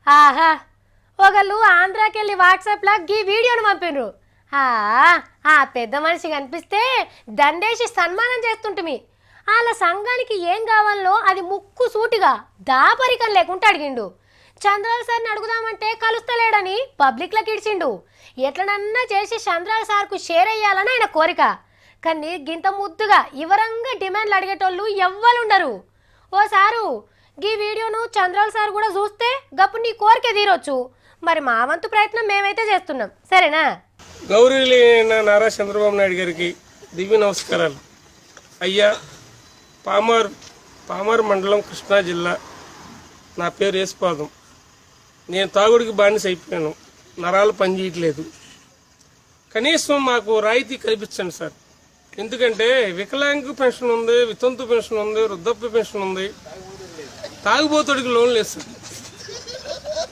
ఆహా ఒకళ్ళు ఆంధ్రాకెళ్ళి వాట్సాప్లో గీ వీడియోను పంపినరు. ఆ పెద్ద మనిషి కనిపిస్తే దండేసి సన్మానం చేస్తుంటిమి. వాళ్ళ సంఘానికి ఏం కావాలో అది ముక్కు సూటిగా దాపరికం లేకుండా అడిగిండు. చంద్రాల సార్ని అడుగుదామంటే కలుస్తలేడని పబ్లిక్లోకి ఇడిచిండు. ఎట్లనన్నా చేసి చంద్రాల సార్కు షేర్ అయ్యాలని ఆయన కోరిక. కానీ గింత ముద్దుగా వివరంగా డిమాండ్లు అడిగేటోళ్ళు ఎవ్వరుండరు. ఓ సారు గీ వీడియోను చంద్రాల సార్ కూడా చూస్తే గప్పు నీ కోరిక తీరొచ్చు. మరి మా వంతు ప్రయత్నం మేమైతే చేస్తున్నాం, సరేనా? గౌరవనీయులైన నారా చంద్రబాబు నాయుడు గారికి దివ్య నమస్కారాలు. అయ్యా, పామారు మండలం, కృష్ణా జిల్లా. నా పేరు యేసుపాదం. నేను తాగుడికి బానిస అయిపోయాను. నరాలు పనిచేయట్లేదు. కనీసం మాకు రాయితీ కల్పించండి సార్. ఎందుకంటే వికలాంగ పెన్షన్ ఉంది, వితంతు పెన్షన్ ఉంది, వృద్ధాప్య పెన్షన్ ఉంది. తాగుబోతుడికి లోన్ లేదు సార్.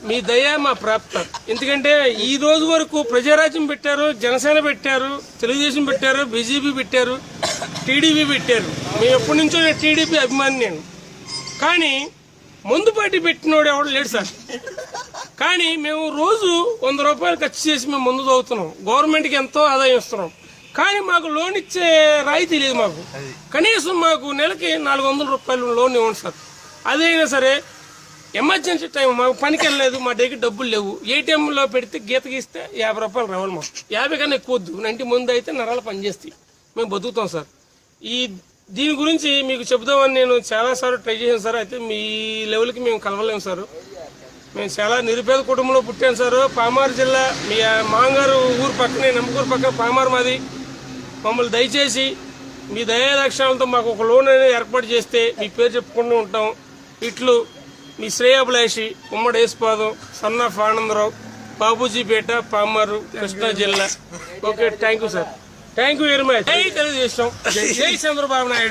మీ దయ మా ప్రాప్తం. ఎందుకంటే ఈ రోజు వరకు ప్రజారాజ్యం పెట్టారు, జనసేన పెట్టారు, తెలుగుదేశం పెట్టారు, బీజేపీ పెట్టారు, టీడీపీ పెట్టారు. మేము ఎప్పటి నుంచో నేను టీడీపీ అభిమాని. నేను కానీ ముందు పార్టీ పెట్టినోడు ఎవడు లేడు సార్. కానీ మేము రోజు 100 రూపాయలు ఖర్చు చేసి మేము ముందు చదువుతున్నాం. గవర్నమెంట్కి ఎంతో ఆదాయం ఇస్తున్నాం. కానీ మాకు లోన్ ఇచ్చే రాయితీ లేదు. మాకు కనీసం మాకు నెలకి 400 రూపాయలు లోన్ ఇవ్వండి సార్. అదైనా సరే ఎమర్జెన్సీ టైం, మాకు పనికి వెళ్ళలేదు, మా దగ్గర డబ్బులు లేవు. ఏటీఎంలో పెడితే గీత గీస్తే 50 రూపాయలు రావాలి. మాకు 50 కన్నా ఎక్కువ వద్దు. 90 ముందు అయితే నరాలు పనిచేస్తాయి, మేము బతుకుతాం సార్. దీని గురించి మీకు చెబుదామని నేను చాలాసార్లు ట్రై చేశాను సార్. అయితే మీ లెవెల్కి మేము కలవలేము సార్. మేము చాలా నిరుపేద కుటుంబంలో పుట్టాను సార్. పామారు జిల్లా, మీ మాంగారు ఊరు పక్కనే, నమ్మకూరు పక్కన పామారు మాది. మమ్మల్ని దయచేసి మీ దయాలక్షణాలతో మాకు ఒక లోన్ అనేది ఏర్పాటు చేస్తే మీ పేరు చెప్పుకుంటూ ఉంటాం. ఇట్లు మీ శ్రేయాభిలాషి, ఉమ్మడి యేసుపాదం, సన్నాఫ్ ఆనందరావు, బాబూజీపేట, పామారు, కృష్ణా జిల్లా. Okay, thank you sir. Thank you very much. జై తెలుగుదేశం, జై చంద్రబాబు నాయుడు.